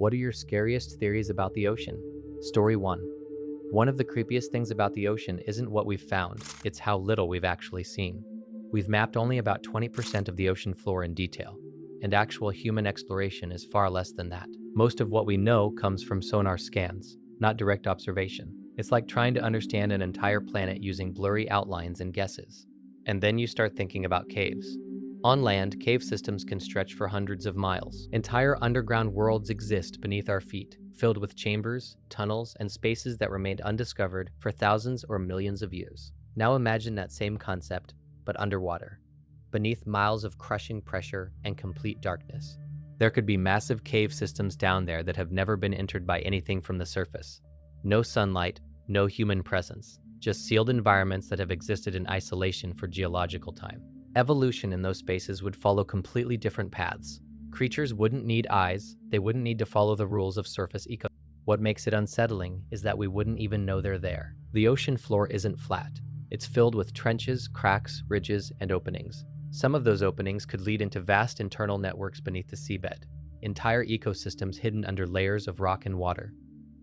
What are your scariest theories about the ocean? Story 1. One of the creepiest things about the ocean isn't what we've found, it's how little we've actually seen. We've mapped only about 20% of the ocean floor in detail, and actual human exploration is far less than that. Most of what we know comes from sonar scans, not direct observation. It's like trying to understand an entire planet using blurry outlines and guesses. And then you start thinking about caves. On land, cave systems can stretch for hundreds of miles. Entire underground worlds exist beneath our feet, filled with chambers, tunnels, and spaces that remained undiscovered for thousands or millions of years. Now imagine that same concept, but underwater, beneath miles of crushing pressure and complete darkness. There could be massive cave systems down there that have never been entered by anything from the surface. No sunlight, no human presence, just sealed environments that have existed in isolation for geological time. Evolution in those spaces would follow completely different paths. Creatures wouldn't need eyes, they wouldn't need to follow the rules of surface ecosystem. What makes it unsettling is that we wouldn't even know they're there. The ocean floor isn't flat. It's filled with trenches, cracks, ridges, and openings. Some of those openings could lead into vast internal networks beneath the seabed, entire ecosystems hidden under layers of rock and water.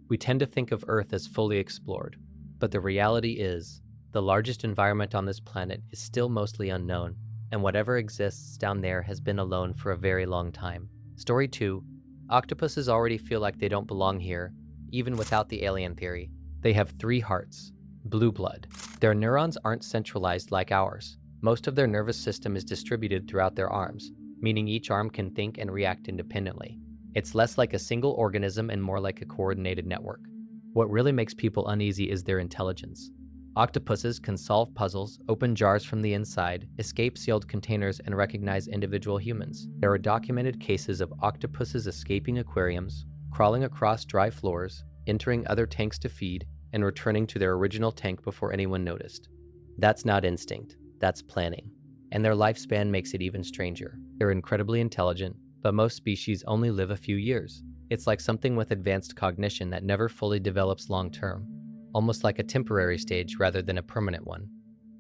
We tend to think of Earth as fully explored, but the reality is, the largest environment on this planet is still mostly unknown, and whatever exists down there has been alone for a very long time. Story 2. Octopuses already feel like they don't belong here, even without the alien theory. They have 3 hearts. Blue blood. Their neurons aren't centralized like ours. Most of their nervous system is distributed throughout their arms, meaning each arm can think and react independently. It's less like a single organism and more like a coordinated network. What really makes people uneasy is their intelligence. Octopuses can solve puzzles, open jars from the inside, escape sealed containers, and recognize individual humans. There are documented cases of octopuses escaping aquariums, crawling across dry floors, entering other tanks to feed, and returning to their original tank before anyone noticed. That's not instinct, that's planning. And their lifespan makes it even stranger. They're incredibly intelligent, but most species only live a few years. It's like something with advanced cognition that never fully develops long-term, almost like a temporary stage rather than a permanent one.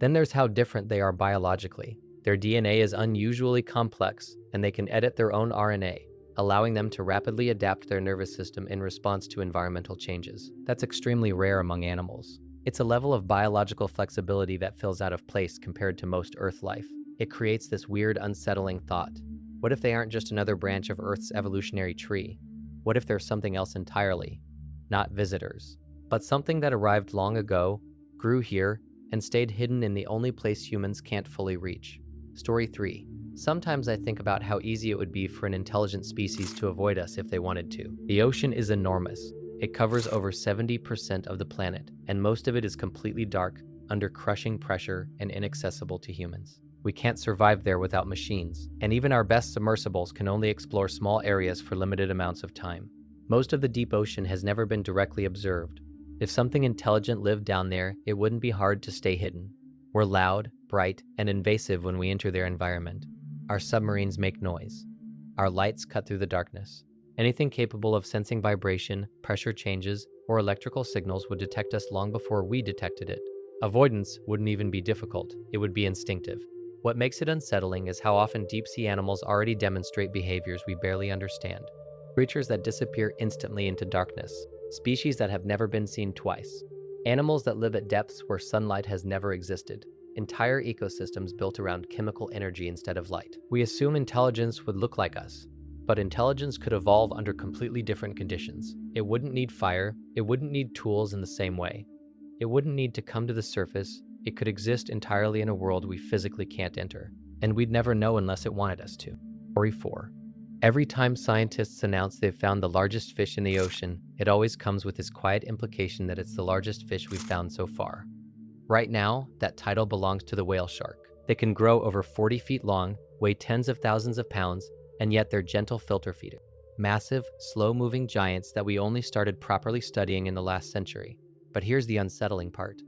Then there's how different they are biologically. Their DNA is unusually complex, and they can edit their own RNA, allowing them to rapidly adapt their nervous system in response to environmental changes. That's extremely rare among animals. It's a level of biological flexibility that feels out of place compared to most Earth life. It creates this weird, unsettling thought. What if they aren't just another branch of Earth's evolutionary tree? What if they're something else entirely? Not visitors, but something that arrived long ago, grew here, and stayed hidden in the only place humans can't fully reach. Story 3. Sometimes I think about how easy it would be for an intelligent species to avoid us if they wanted to. The ocean is enormous. It covers over 70% of the planet, and most of it is completely dark, under crushing pressure, and inaccessible to humans. We can't survive there without machines, and even our best submersibles can only explore small areas for limited amounts of time. Most of the deep ocean has never been directly observed. If something intelligent lived down there, it wouldn't be hard to stay hidden. We're loud, bright, and invasive when we enter their environment. Our submarines make noise. Our lights cut through the darkness. Anything capable of sensing vibration, pressure changes, or electrical signals would detect us long before we detected it. Avoidance wouldn't even be difficult, it would be instinctive. What makes it unsettling is how often deep-sea animals already demonstrate behaviors we barely understand. Creatures that disappear instantly into darkness. Species that have never been seen twice. Animals that live at depths where sunlight has never existed. Entire ecosystems built around chemical energy instead of light. We assume intelligence would look like us, but intelligence could evolve under completely different conditions. It wouldn't need fire, it wouldn't need tools in the same way. It wouldn't need to come to the surface, it could exist entirely in a world we physically can't enter, and we'd never know unless it wanted us to. Story 4. Every time scientists announce they've found the largest fish in the ocean, it always comes with this quiet implication that it's the largest fish we've found so far. Right now, that title belongs to the whale shark. They can grow over 40 feet long, weigh tens of thousands of pounds, and yet they're gentle filter feeders. Massive, slow-moving giants that we only started properly studying in the last century. But here's the unsettling part.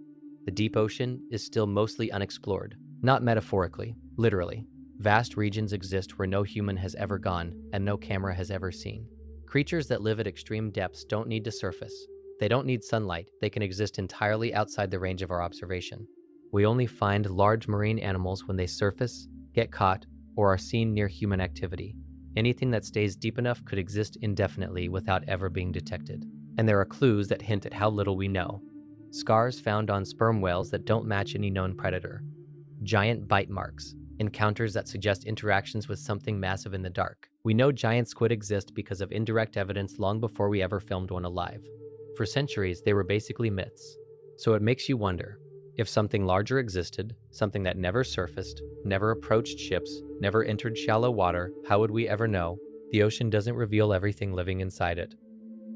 The deep ocean is still mostly unexplored. Not metaphorically, literally. Vast regions exist where no human has ever gone and no camera has ever seen. Creatures that live at extreme depths don't need to surface. They don't need sunlight. They can exist entirely outside the range of our observation. We only find large marine animals when they surface, get caught, or are seen near human activity. Anything that stays deep enough could exist indefinitely without ever being detected. And there are clues that hint at how little we know. Scars found on sperm whales that don't match any known predator. Giant bite marks. Encounters that suggest interactions with something massive in the dark. We know giant squid exist because of indirect evidence long before we ever filmed one alive. For centuries, they were basically myths. So it makes you wonder, if something larger existed, something that never surfaced, never approached ships, never entered shallow water, how would we ever know? The ocean doesn't reveal everything living inside it.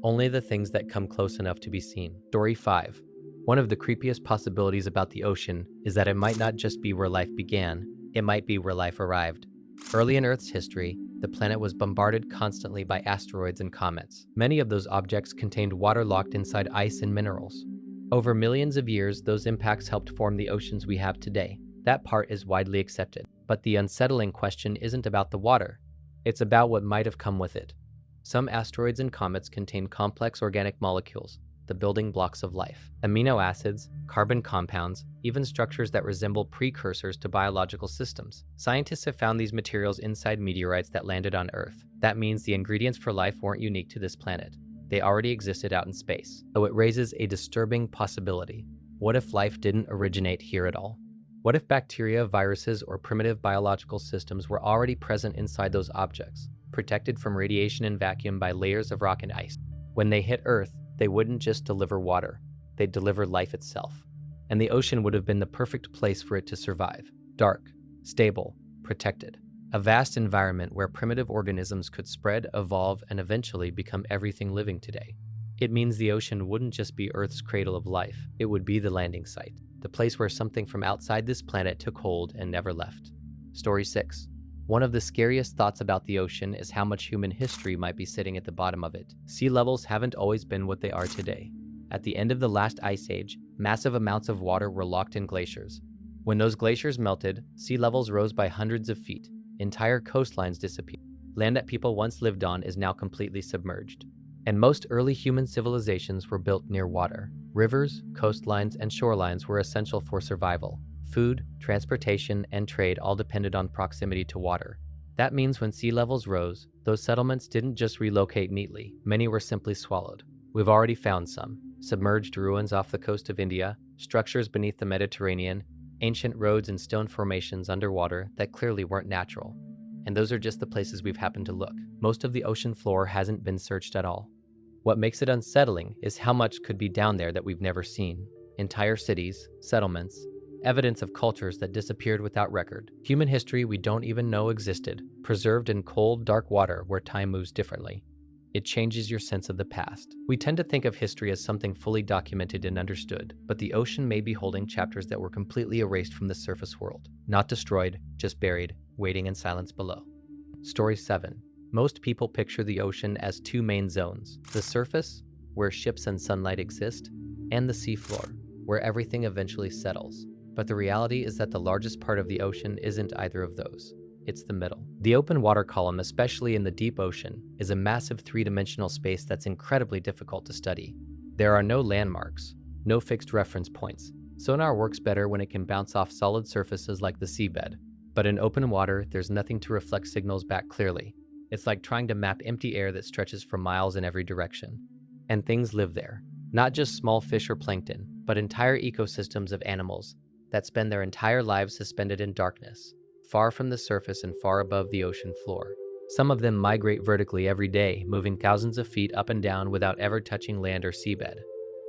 Only the things that come close enough to be seen. Story 5. One of the creepiest possibilities about the ocean is that it might not just be where life began, it might be where life arrived. Early in Earth's history, the planet was bombarded constantly by asteroids and comets. Many of those objects contained water locked inside ice and minerals. Over millions of years, those impacts helped form the oceans we have today. That part is widely accepted. But the unsettling question isn't about the water. It's about what might have come with it. Some asteroids and comets contain complex organic molecules, the building blocks of life. Amino acids, carbon compounds, even structures that resemble precursors to biological systems. Scientists have found these materials inside meteorites that landed on Earth. That means the ingredients for life weren't unique to this planet. They already existed out in space. So it raises a disturbing possibility. What if life didn't originate here at all? What if bacteria, viruses, or primitive biological systems were already present inside those objects, protected from radiation and vacuum by layers of rock and ice? When they hit Earth, they wouldn't just deliver water, they'd deliver life itself. And the ocean would have been the perfect place for it to survive. Dark, stable, protected. A vast environment where primitive organisms could spread, evolve, and eventually become everything living today. It means the ocean wouldn't just be Earth's cradle of life, it would be the landing site, the place where something from outside this planet took hold and never left. Story 6. One of the scariest thoughts about the ocean is how much human history might be sitting at the bottom of it. Sea levels haven't always been what they are today. At the end of the last ice age, massive amounts of water were locked in glaciers. When those glaciers melted, sea levels rose by hundreds of feet. Entire coastlines disappeared. Land that people once lived on is now completely submerged. And most early human civilizations were built near water. Rivers, coastlines, and shorelines were essential for survival. Food, transportation, and trade all depended on proximity to water. That means when sea levels rose, those settlements didn't just relocate neatly, many were simply swallowed. We've already found some. Submerged ruins off the coast of India, structures beneath the Mediterranean, ancient roads and stone formations underwater that clearly weren't natural. And those are just the places we've happened to look. Most of the ocean floor hasn't been searched at all. What makes it unsettling is how much could be down there that we've never seen. Entire cities, settlements, evidence of cultures that disappeared without record. Human history we don't even know existed, preserved in cold, dark water where time moves differently. It changes your sense of the past. We tend to think of history as something fully documented and understood, but the ocean may be holding chapters that were completely erased from the surface world. Not destroyed, just buried, waiting in silence below. Story 7. Most people picture the ocean as two main zones: the surface, where ships and sunlight exist, and the seafloor, where everything eventually settles. But the reality is that the largest part of the ocean isn't either of those. It's the middle. The open water column, especially in the deep ocean, is a massive three-dimensional space that's incredibly difficult to study. There are no landmarks, no fixed reference points. Sonar works better when it can bounce off solid surfaces like the seabed. But in open water, there's nothing to reflect signals back clearly. It's like trying to map empty air that stretches for miles in every direction. And things live there. Not just small fish or plankton, but entire ecosystems of animals that spend their entire lives suspended in darkness, far from the surface and far above the ocean floor. Some of them migrate vertically every day, moving thousands of feet up and down without ever touching land or seabed.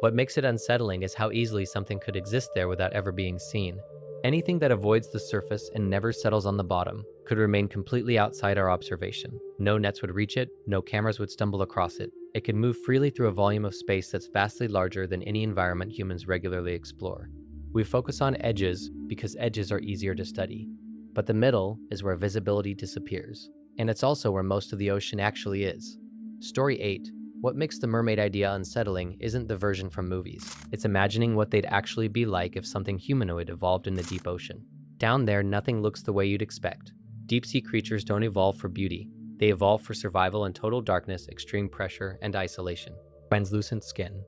What makes it unsettling is how easily something could exist there without ever being seen. Anything that avoids the surface and never settles on the bottom could remain completely outside our observation. No nets would reach it, no cameras would stumble across it. It could move freely through a volume of space that's vastly larger than any environment humans regularly explore. We focus on edges because edges are easier to study. But the middle is where visibility disappears. And it's also where most of the ocean actually is. Story 8. What makes the mermaid idea unsettling isn't the version from movies. It's imagining what they'd actually be like if something humanoid evolved in the deep ocean. Down there, nothing looks the way you'd expect. Deep-sea creatures don't evolve for beauty. They evolve for survival in total darkness, extreme pressure, and isolation. Translucent skin,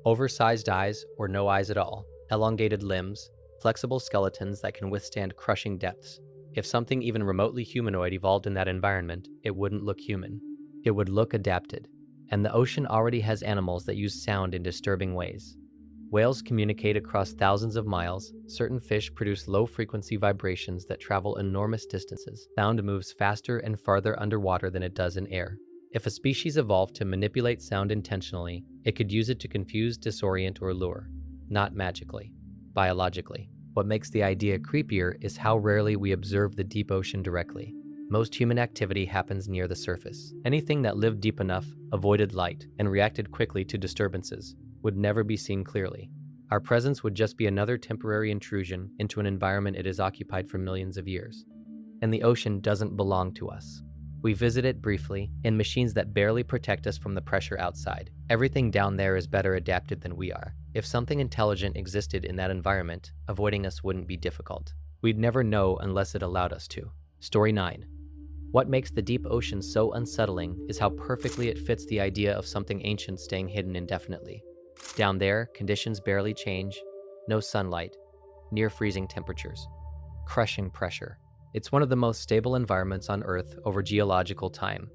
oversized eyes or no eyes at all, elongated limbs, flexible skeletons that can withstand crushing depths. If something even remotely humanoid evolved in that environment, it wouldn't look human. It would look adapted. And the ocean already has animals that use sound in disturbing ways. Whales communicate across thousands of miles. Certain fish produce low-frequency vibrations that travel enormous distances. Sound moves faster and farther underwater than it does in air. If a species evolved to manipulate sound intentionally, it could use it to confuse, disorient, or lure. Not magically. Biologically. What makes the idea creepier is how rarely we observe the deep ocean directly. Most human activity happens near the surface. Anything that lived deep enough, avoided light, and reacted quickly to disturbances would never be seen clearly. Our presence would just be another temporary intrusion into an environment it has occupied for millions of years. And the ocean doesn't belong to us. We visit it briefly, in machines that barely protect us from the pressure outside. Everything down there is better adapted than we are. If something intelligent existed in that environment, avoiding us wouldn't be difficult. We'd never know unless it allowed us to. Story 9. What makes the deep ocean so unsettling is how perfectly it fits the idea of something ancient staying hidden indefinitely. Down there, conditions barely change, no sunlight, near freezing temperatures, crushing pressure. It's one of the most stable environments on Earth over geological time.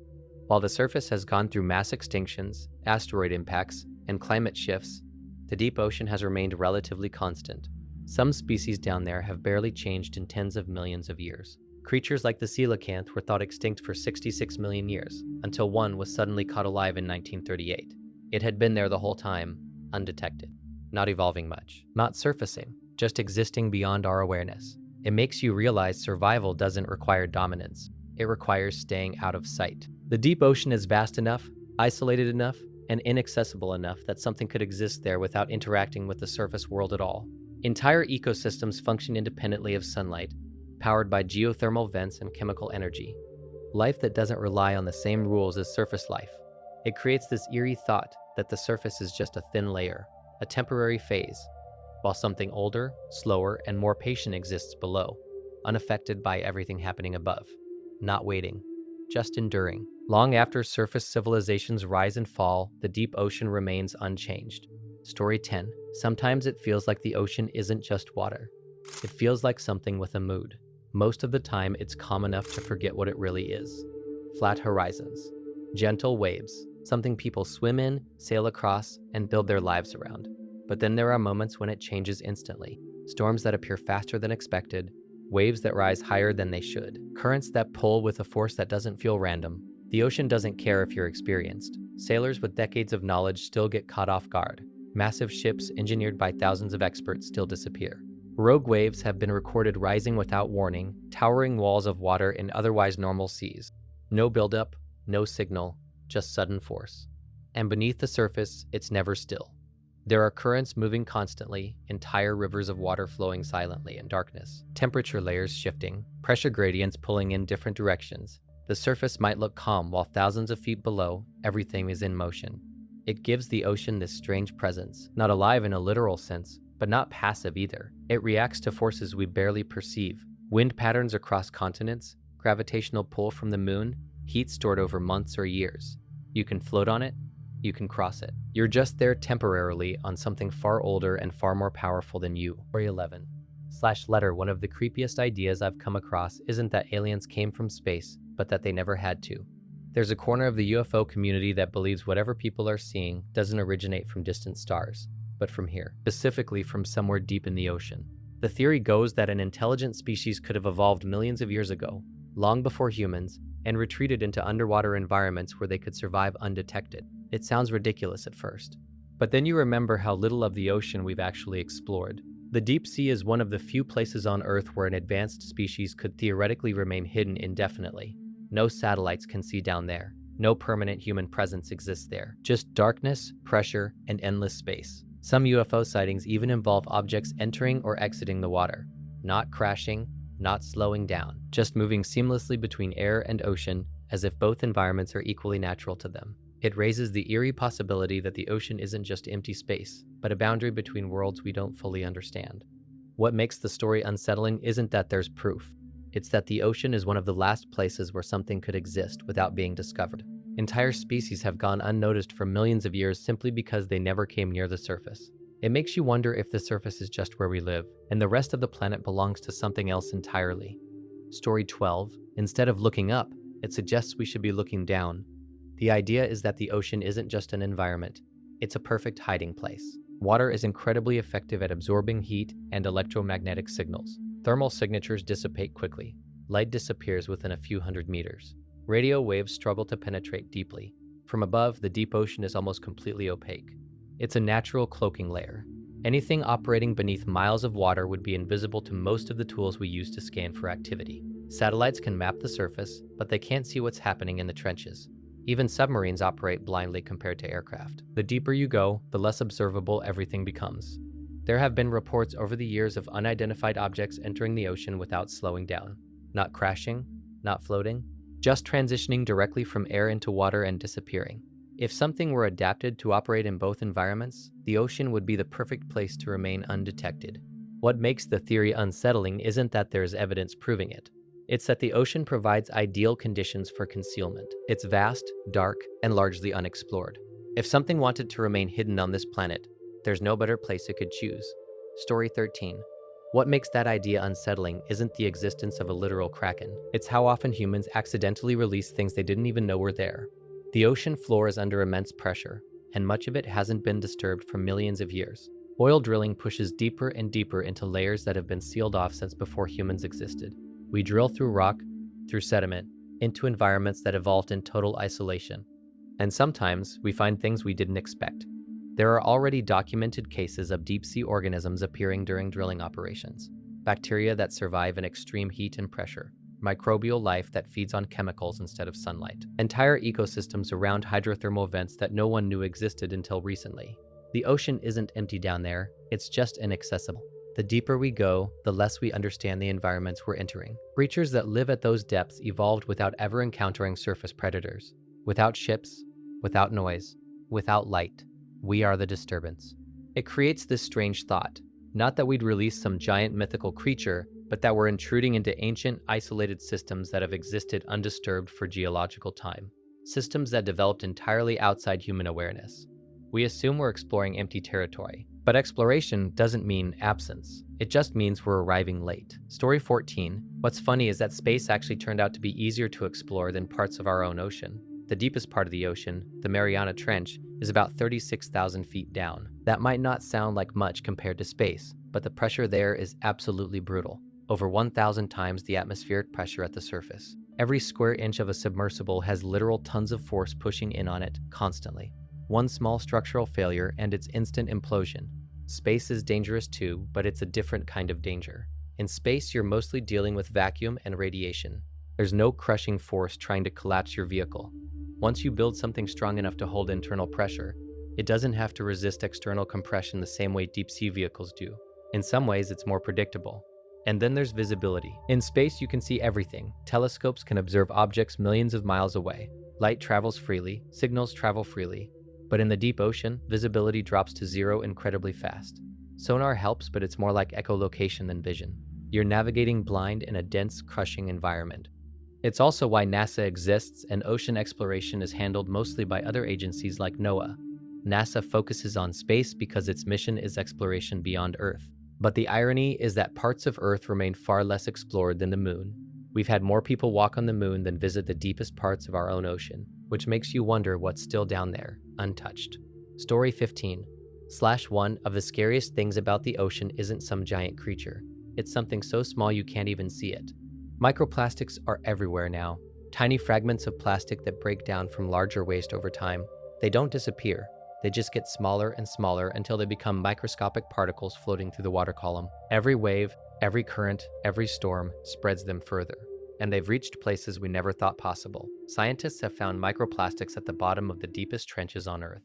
While the surface has gone through mass extinctions, asteroid impacts, and climate shifts, the deep ocean has remained relatively constant. Some species down there have barely changed in tens of millions of years. Creatures like the coelacanth were thought extinct for 66 million years, until one was suddenly caught alive in 1938. It had been there the whole time, undetected. Not evolving much. Not surfacing, just existing beyond our awareness. It makes you realize survival doesn't require dominance. It requires staying out of sight. The deep ocean is vast enough, isolated enough, and inaccessible enough that something could exist there without interacting with the surface world at all. Entire ecosystems function independently of sunlight, powered by geothermal vents and chemical energy. Life that doesn't rely on the same rules as surface life. It creates this eerie thought that the surface is just a thin layer, a temporary phase, while something older, slower, and more patient exists below, unaffected by everything happening above. Not waiting, just enduring. Long after surface civilizations rise and fall, the deep ocean remains unchanged. Story 10. Sometimes it feels like the ocean isn't just water. It feels like something with a mood. Most of the time, it's calm enough to forget what it really is. Flat horizons. Gentle waves. Something people swim in, sail across, and build their lives around. But then there are moments when it changes instantly. Storms that appear faster than expected, waves that rise higher than they should, currents that pull with a force that doesn't feel random. The ocean doesn't care if you're experienced. Sailors with decades of knowledge still get caught off guard. Massive ships engineered by thousands of experts still disappear. Rogue waves have been recorded rising without warning, towering walls of water in otherwise normal seas. No buildup, no signal, just sudden force. And beneath the surface, it's never still. There are currents moving constantly, entire rivers of water flowing silently in darkness, temperature layers shifting, pressure gradients pulling in different directions. The surface might look calm while thousands of feet below, everything is in motion. It gives the ocean this strange presence, not alive in a literal sense, but not passive either. It reacts to forces we barely perceive. Wind patterns across continents, gravitational pull from the moon, heat stored over months or years. You can float on it, you can cross it. You're just there temporarily on something far older and far more powerful than you. Story 11. /letter. One of the creepiest ideas I've come across isn't that aliens came from space, but that they never had to. There's a corner of the UFO community that believes whatever people are seeing doesn't originate from distant stars, but from here, specifically from somewhere deep in the ocean. The theory goes that an intelligent species could have evolved millions of years ago, long before humans, and retreated into underwater environments where they could survive undetected. It sounds ridiculous at first, but then you remember how little of the ocean we've actually explored. The deep sea is one of the few places on Earth where an advanced species could theoretically remain hidden indefinitely. No satellites can see down there. No permanent human presence exists there. Just darkness, pressure, and endless space. Some UFO sightings even involve objects entering or exiting the water. Not crashing, not slowing down, just moving seamlessly between air and ocean as if both environments are equally natural to them. It raises the eerie possibility that the ocean isn't just empty space, but a boundary between worlds we don't fully understand. What makes the story unsettling isn't that there's proof. It's that the ocean is one of the last places where something could exist without being discovered. Entire species have gone unnoticed for millions of years simply because they never came near the surface. It makes you wonder if the surface is just where we live, and the rest of the planet belongs to something else entirely. Story 12. Instead of looking up, it suggests we should be looking down. The idea is that the ocean isn't just an environment, it's a perfect hiding place. Water is incredibly effective at absorbing heat and electromagnetic signals. Thermal signatures dissipate quickly. Light disappears within a few hundred meters. Radio waves struggle to penetrate deeply. From above, the deep ocean is almost completely opaque. It's a natural cloaking layer. Anything operating beneath miles of water would be invisible to most of the tools we use to scan for activity. Satellites can map the surface, but they can't see what's happening in the trenches. Even submarines operate blindly compared to aircraft. The deeper you go, the less observable everything becomes. There have been reports over the years of unidentified objects entering the ocean without slowing down. Not crashing, not floating, just transitioning directly from air into water and disappearing. If something were adapted to operate in both environments, the ocean would be the perfect place to remain undetected. What makes the theory unsettling isn't that there's evidence proving it. It's that the ocean provides ideal conditions for concealment. It's vast, dark, and largely unexplored. If something wanted to remain hidden on this planet, there's no better place it could choose. Story 13. What makes that idea unsettling isn't the existence of a literal kraken. It's how often humans accidentally release things they didn't even know were there. The ocean floor is under immense pressure, and much of it hasn't been disturbed for millions of years. Oil drilling pushes deeper and deeper into layers that have been sealed off since before humans existed. We drill through rock, through sediment, into environments that evolved in total isolation. And sometimes we find things we didn't expect. There are already documented cases of deep-sea organisms appearing during drilling operations. Bacteria that survive in extreme heat and pressure. Microbial life that feeds on chemicals instead of sunlight. Entire ecosystems around hydrothermal vents that no one knew existed until recently. The ocean isn't empty down there, it's just inaccessible. The deeper we go, the less we understand the environments we're entering. Creatures that live at those depths evolved without ever encountering surface predators. Without ships, without noise, without light. We are the disturbance. It creates this strange thought, not that we'd release some giant mythical creature, but that we're intruding into ancient, isolated systems that have existed undisturbed for geological time. Systems that developed entirely outside human awareness. We assume we're exploring empty territory, but exploration doesn't mean absence. It just means we're arriving late. Story 14. What's funny is that space actually turned out to be easier to explore than parts of our own ocean. The deepest part of the ocean, the Mariana Trench, is about 36,000 feet down. That might not sound like much compared to space, but the pressure there is absolutely brutal. Over 1,000 times the atmospheric pressure at the surface. Every square inch of a submersible has literal tons of force pushing in on it constantly. One small structural failure and it's instant implosion. Space is dangerous too, but it's a different kind of danger. In space, you're mostly dealing with vacuum and radiation. There's no crushing force trying to collapse your vehicle. Once you build something strong enough to hold internal pressure, it doesn't have to resist external compression the same way deep-sea vehicles do. In some ways, it's more predictable. And then there's visibility. In space, you can see everything. Telescopes can observe objects millions of miles away. Light travels freely, signals travel freely. But in the deep ocean, visibility drops to zero incredibly fast. Sonar helps, but it's more like echolocation than vision. You're navigating blind in a dense, crushing environment. It's also why NASA exists and ocean exploration is handled mostly by other agencies like NOAA. NASA focuses on space because its mission is exploration beyond Earth. But the irony is that parts of Earth remain far less explored than the moon. We've had more people walk on the moon than visit the deepest parts of our own ocean, which makes you wonder what's still down there, untouched. Story 15. One of the scariest things about the ocean isn't some giant creature. It's something so small you can't even see it. Microplastics are everywhere now. Tiny fragments of plastic that break down from larger waste over time. They don't disappear. They just get smaller and smaller until they become microscopic particles floating through the water column. Every wave, every current, every storm spreads them further. And they've reached places we never thought possible. Scientists have found microplastics at the bottom of the deepest trenches on Earth.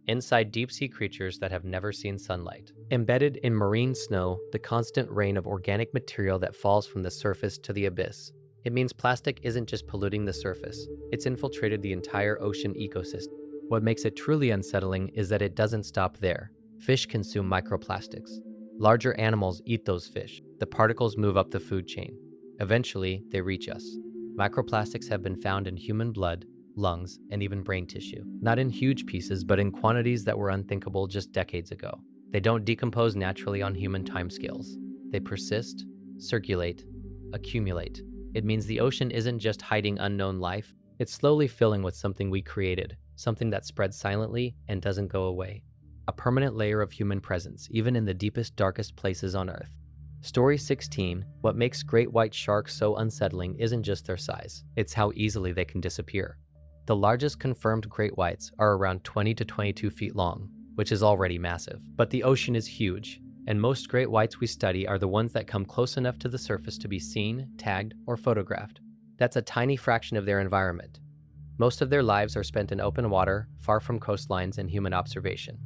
Inside deep-sea creatures that have never seen sunlight. Embedded in marine snow, the constant rain of organic material that falls from the surface to the abyss. It means plastic isn't just polluting the surface, it's infiltrated the entire ocean ecosystem. What makes it truly unsettling is that it doesn't stop there. Fish consume microplastics. Larger animals eat those fish. The particles move up the food chain. Eventually, they reach us. Microplastics have been found in human blood, lungs, and even brain tissue. Not in huge pieces, but in quantities that were unthinkable just decades ago. They don't decompose naturally on human timescales. They persist, circulate, accumulate, It means the ocean isn't just hiding unknown life, it's slowly filling with something we created, something that spreads silently and doesn't go away. A permanent layer of human presence, even in the deepest, darkest places on Earth. Story 16, what makes great white sharks so unsettling isn't just their size, it's how easily they can disappear. The largest confirmed great whites are around 20 to 22 feet long, which is already massive. But the ocean is huge, and most great whites we study are the ones that come close enough to the surface to be seen, tagged, or photographed. That's a tiny fraction of their environment. Most of their lives are spent in open water, far from coastlines and human observation.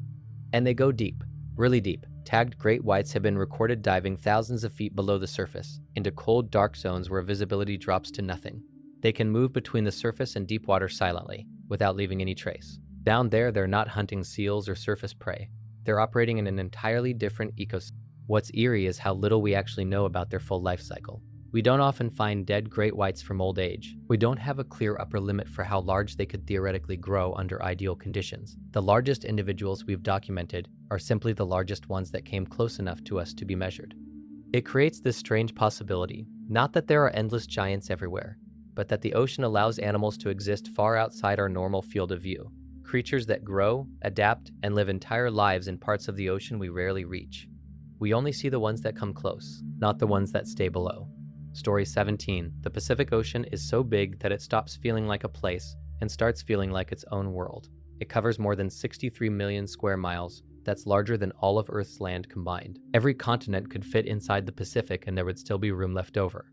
And they go deep, really deep. Tagged great whites have been recorded diving thousands of feet below the surface, into cold, dark zones where visibility drops to nothing. They can move between the surface and deep water silently, without leaving any trace. Down there, they're not hunting seals or surface prey. They're operating in an entirely different ecosystem. What's eerie is how little we actually know about their full life cycle. We don't often find dead great whites from old age. We don't have a clear upper limit for how large they could theoretically grow under ideal conditions. The largest individuals we've documented are simply the largest ones that came close enough to us to be measured. It creates this strange possibility, not that there are endless giants everywhere, but that the ocean allows animals to exist far outside our normal field of view. Creatures that grow, adapt, and live entire lives in parts of the ocean we rarely reach. We only see the ones that come close, not the ones that stay below. Story 17. The Pacific Ocean is so big that it stops feeling like a place and starts feeling like its own world. It covers more than 63 million square miles. That's larger than all of Earth's land combined. Every continent could fit inside the Pacific and there would still be room left over.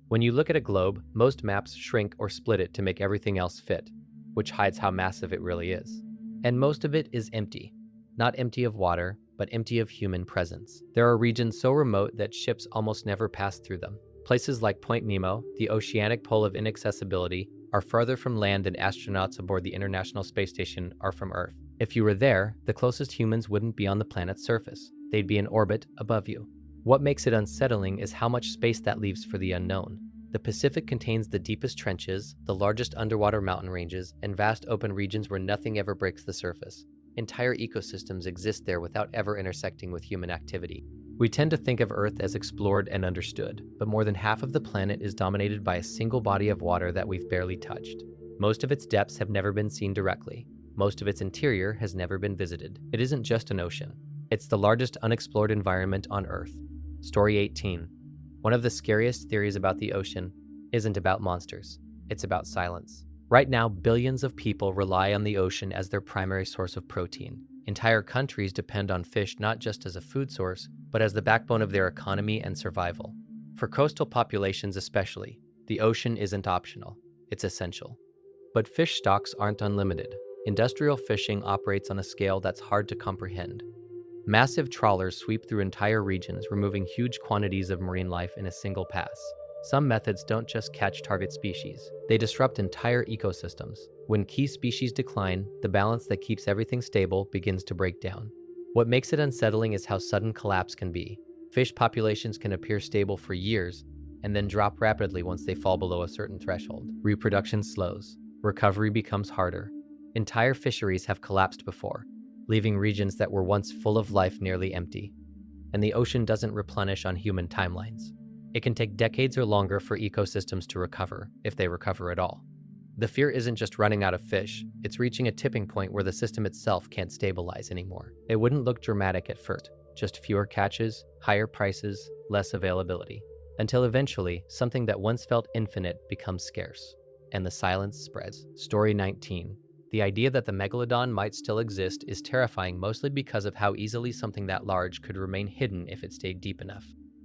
When you look at a globe, most maps shrink or split it to make everything else fit, which hides how massive it really is. And most of it is empty. Not empty of water, but empty of human presence. There are regions so remote that ships almost never pass through them. Places like Point Nemo, the oceanic pole of inaccessibility, are farther from land than astronauts aboard the International Space Station are from Earth. If you were there, the closest humans wouldn't be on the planet's surface. They'd be in orbit above you. What makes it unsettling is how much space that leaves for the unknown. The Pacific contains the deepest trenches, the largest underwater mountain ranges, and vast open regions where nothing ever breaks the surface. Entire ecosystems exist there without ever intersecting with human activity. We tend to think of Earth as explored and understood, but more than half of the planet is dominated by a single body of water that we've barely touched. Most of its depths have never been seen directly. Most of its interior has never been visited. It isn't just an ocean. It's the largest unexplored environment on Earth. Story 18. One of the scariest theories about the ocean isn't about monsters. It's about silence. Right now, billions of people rely on the ocean as their primary source of protein. Entire countries depend on fish not just as a food source, but as the backbone of their economy and survival. For coastal populations especially, the ocean isn't optional, it's essential. But fish stocks aren't unlimited. Industrial fishing operates on a scale that's hard to comprehend. Massive trawlers sweep through entire regions, removing huge quantities of marine life in a single pass. Some methods don't just catch target species, they disrupt entire ecosystems. When key species decline, the balance that keeps everything stable begins to break down. What makes it unsettling is how sudden collapse can be. Fish populations can appear stable for years, and then drop rapidly once they fall below a certain threshold. Reproduction slows. Recovery becomes harder. Entire fisheries have collapsed before, leaving regions that were once full of life nearly empty. And the ocean doesn't replenish on human timelines. It can take decades or longer for ecosystems to recover, if they recover at all. The fear isn't just running out of fish, it's reaching a tipping point where the system itself can't stabilize anymore. It wouldn't look dramatic at first, just fewer catches, higher prices, less availability. Until eventually, something that once felt infinite becomes scarce, and the silence spreads. Story 19. The idea that the megalodon might still exist is terrifying, mostly because of how easily something that large could remain hidden if it stayed deep enough.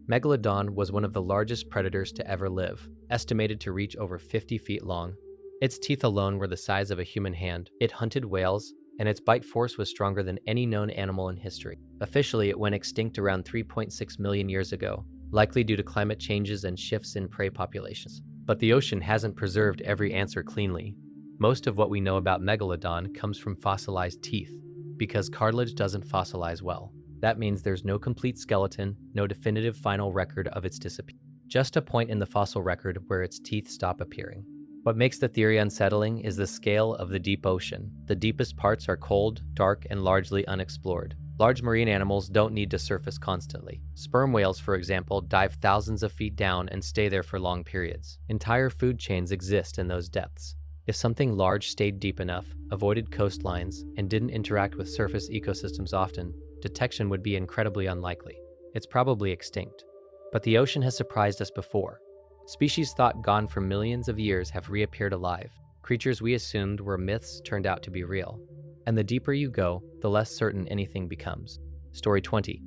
Megalodon was one of the largest predators to ever live, estimated to reach over 50 feet long. Its teeth alone were the size of a human hand. It hunted whales, and its bite force was stronger than any known animal in history. Officially, it went extinct around 3.6 million years ago, likely due to climate changes and shifts in prey populations. But the ocean hasn't preserved every answer cleanly. Most of what we know about Megalodon comes from fossilized teeth, because cartilage doesn't fossilize well. That means there's no complete skeleton, no definitive final record of its disappearance. Just a point in the fossil record where its teeth stop appearing. What makes the theory unsettling is the scale of the deep ocean. The deepest parts are cold, dark, and largely unexplored. Large marine animals don't need to surface constantly. Sperm whales, for example, dive thousands of feet down and stay there for long periods. Entire food chains exist in those depths. If something large stayed deep enough, avoided coastlines, and didn't interact with surface ecosystems often, detection would be incredibly unlikely. It's probably extinct. But the ocean has surprised us before. Species thought gone for millions of years have reappeared alive. Creatures we assumed were myths turned out to be real. And the deeper you go, the less certain anything becomes. Story 20.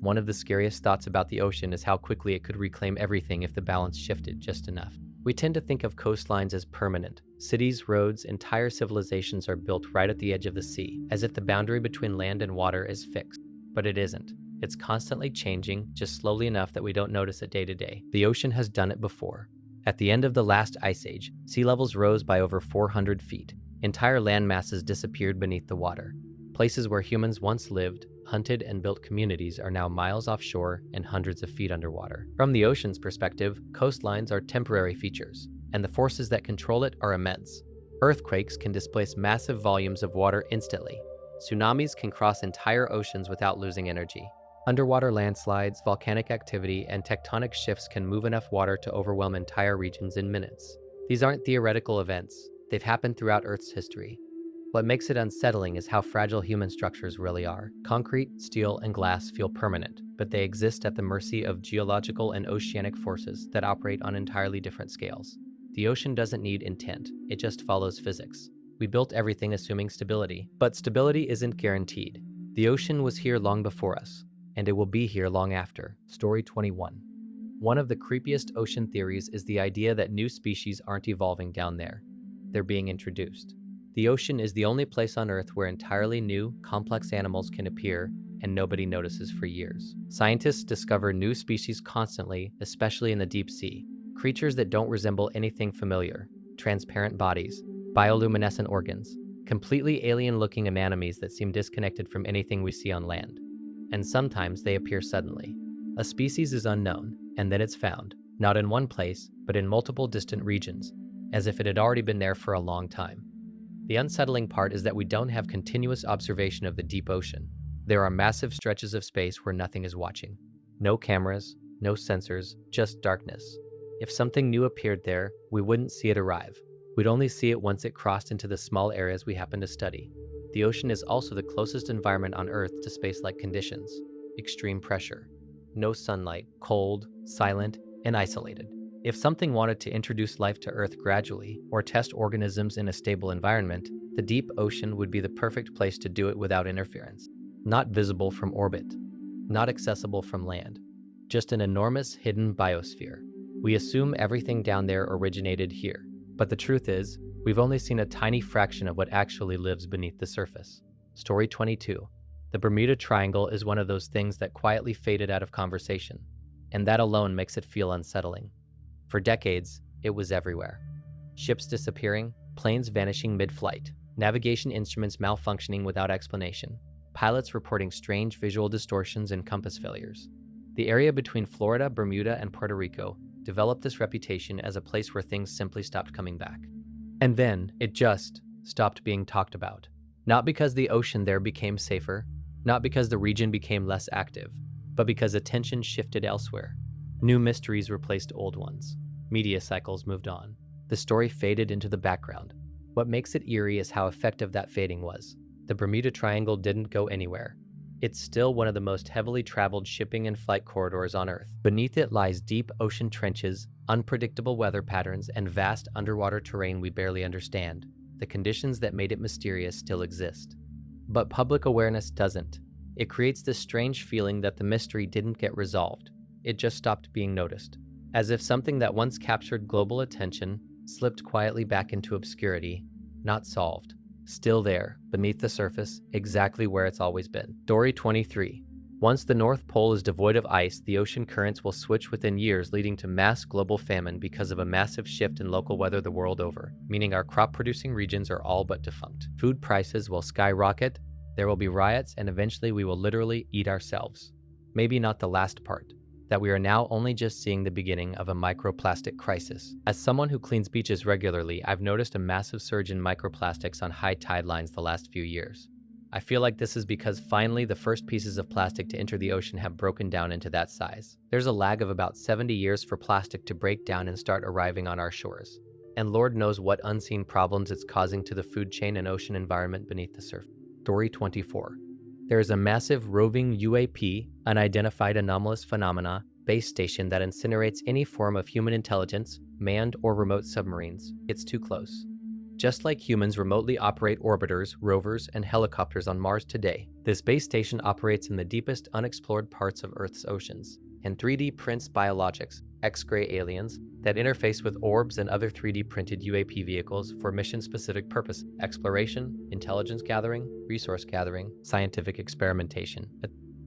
One of the scariest thoughts about the ocean is how quickly it could reclaim everything if the balance shifted just enough. We tend to think of coastlines as permanent. Cities, roads, entire civilizations are built right at the edge of the sea, as if the boundary between land and water is fixed. But it isn't. It's constantly changing, just slowly enough that we don't notice it day to day. The ocean has done it before. At the end of the last ice age, sea levels rose by over 400 feet. Entire land masses disappeared beneath the water. Places where humans once lived, hunted, and built communities are now miles offshore and hundreds of feet underwater. From the ocean's perspective, coastlines are temporary features, and the forces that control it are immense. Earthquakes can displace massive volumes of water instantly. Tsunamis can cross entire oceans without losing energy. Underwater landslides, volcanic activity, and tectonic shifts can move enough water to overwhelm entire regions in minutes. These aren't theoretical events. They've happened throughout Earth's history. What makes it unsettling is how fragile human structures really are. Concrete, steel, and glass feel permanent, but they exist at the mercy of geological and oceanic forces that operate on entirely different scales. The ocean doesn't need intent, it just follows physics. We built everything assuming stability, but stability isn't guaranteed. The ocean was here long before us, and it will be here long after. Story 21. One of the creepiest ocean theories is the idea that new species aren't evolving down there. They're being introduced. The ocean is the only place on Earth where entirely new, complex animals can appear and nobody notices for years. Scientists discover new species constantly, especially in the deep sea. Creatures that don't resemble anything familiar. Transparent bodies, bioluminescent organs, completely alien-looking anemones that seem disconnected from anything we see on land. And sometimes they appear suddenly. A species is unknown, and then it's found, not in one place, but in multiple distant regions, as if it had already been there for a long time. The unsettling part is that we don't have continuous observation of the deep ocean. There are massive stretches of space where nothing is watching. No cameras, no sensors, just darkness. If something new appeared there, we wouldn't see it arrive. We'd only see it once it crossed into the small areas we happen to study. The ocean is also the closest environment on Earth to space-like conditions. Extreme pressure. No sunlight, cold, silent, and isolated. If something wanted to introduce life to Earth gradually, or test organisms in a stable environment, the deep ocean would be the perfect place to do it without interference. Not visible from orbit. Not accessible from land. Just an enormous hidden biosphere. We assume everything down there originated here. But the truth is, we've only seen a tiny fraction of what actually lives beneath the surface. Story 22. The Bermuda Triangle is one of those things that quietly faded out of conversation, and that alone makes it feel unsettling. For decades, it was everywhere. Ships disappearing, planes vanishing mid-flight, navigation instruments malfunctioning without explanation, pilots reporting strange visual distortions and compass failures. The area between Florida, Bermuda, and Puerto Rico developed this reputation as a place where things simply stopped coming back. And then, it just stopped being talked about. Not because the ocean there became safer, not because the region became less active, but because attention shifted elsewhere. New mysteries replaced old ones. Media cycles moved on. The story faded into the background. What makes it eerie is how effective that fading was. The Bermuda Triangle didn't go anywhere. It's still one of the most heavily traveled shipping and flight corridors on Earth. Beneath it lies deep ocean trenches, unpredictable weather patterns, and vast underwater terrain we barely understand. The conditions that made it mysterious still exist. But public awareness doesn't. It creates this strange feeling that the mystery didn't get resolved. It just stopped being noticed. As if something that once captured global attention slipped quietly back into obscurity, not solved. Still there, beneath the surface, exactly where it's always been. Story 23. Once the North Pole is devoid of ice, the ocean currents will switch within years, leading to mass global famine because of a massive shift in local weather the world over, meaning our crop-producing regions are all but defunct. Food prices will skyrocket, there will be riots, and eventually we will literally eat ourselves. Maybe not the last part. That we are now only just seeing the beginning of a microplastic crisis. As someone who cleans beaches regularly, I've noticed a massive surge in microplastics on high tide lines the last few years. I feel like this is because finally the first pieces of plastic to enter the ocean have broken down into that size. There's a lag of about 70 years for plastic to break down and start arriving on our shores. And Lord knows what unseen problems it's causing to the food chain and ocean environment beneath the surface. Story 24. There is a massive roving UAP, unidentified anomalous phenomena, base station that incinerates any form of human intelligence, manned or remote submarines. It's too close. Just like humans remotely operate orbiters, rovers, and helicopters on Mars today, this base station operates in the deepest unexplored parts of Earth's oceans, and 3D prints biologics, X-ray aliens, that interface with orbs and other 3D printed UAP vehicles for mission-specific purposes: exploration, intelligence gathering, resource gathering, scientific experimentation.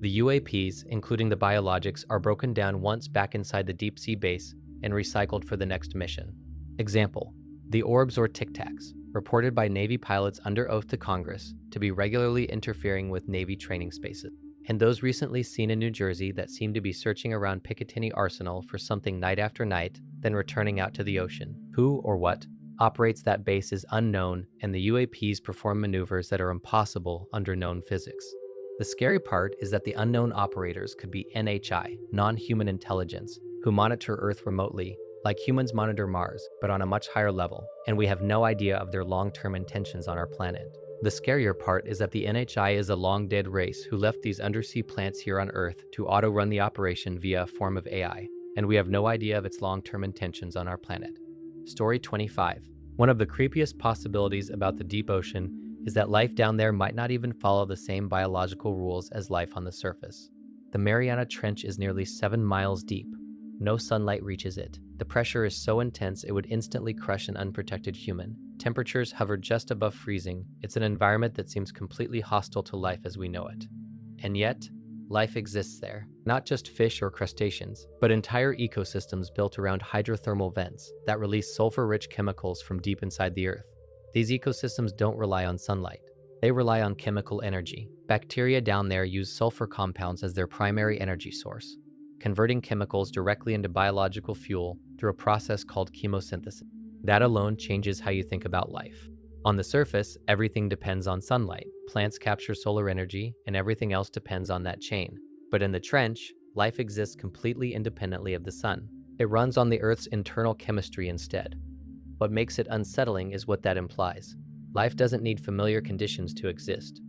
The UAPs, including the biologics, are broken down once back inside the deep-sea base and recycled for the next mission. Example: the orbs or Tic Tacs, reported by Navy pilots under oath to Congress to be regularly interfering with Navy training spaces. And those recently seen in New Jersey that seem to be searching around Picatinny Arsenal for something night after night, then returning out to the ocean. Who or what operates that base is unknown, and the UAPs perform maneuvers that are impossible under known physics. The scary part is that the unknown operators could be NHI, non-human intelligence, who monitor Earth remotely, like humans monitor Mars, but on a much higher level, and we have no idea of their long-term intentions on our planet. The scarier part is that the NHI is a long-dead race who left these undersea plants here on Earth to auto-run the operation via a form of AI, and we have no idea of its long-term intentions on our planet. Story 25. One of the creepiest possibilities about the deep ocean is that life down there might not even follow the same biological rules as life on the surface. The Mariana Trench is nearly 7 miles deep. No sunlight reaches it. The pressure is so intense it would instantly crush an unprotected human. Temperatures hover just above freezing. It's an environment that seems completely hostile to life as we know it. And yet, life exists there. Not just fish or crustaceans, but entire ecosystems built around hydrothermal vents that release sulfur-rich chemicals from deep inside the Earth. These ecosystems don't rely on sunlight. They rely on chemical energy. Bacteria down there use sulfur compounds as their primary energy source, converting chemicals directly into biological fuel through a process called chemosynthesis. That alone changes how you think about life. On the surface, everything depends on sunlight. Plants capture solar energy, and everything else depends on that chain. But in the trench, life exists completely independently of the sun. It runs on the Earth's internal chemistry instead. What makes it unsettling is what that implies. Life doesn't need familiar conditions to exist.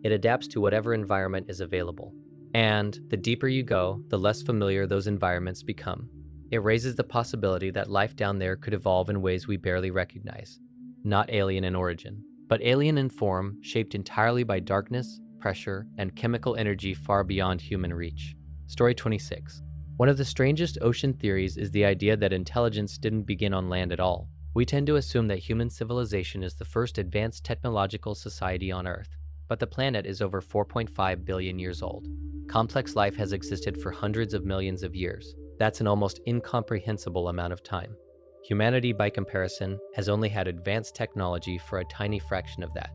It adapts to whatever environment is available. And the deeper you go, the less familiar those environments become. It raises the possibility that life down there could evolve in ways we barely recognize. Not alien in origin, but alien in form, shaped entirely by darkness, pressure, and chemical energy far beyond human reach. Story 26. One of the strangest ocean theories is the idea that intelligence didn't begin on land at all. We tend to assume that human civilization is the first advanced technological society on Earth, but the planet is over 4.5 billion years old. Complex life has existed for hundreds of millions of years. That's an almost incomprehensible amount of time. Humanity, by comparison, has only had advanced technology for a tiny fraction of that.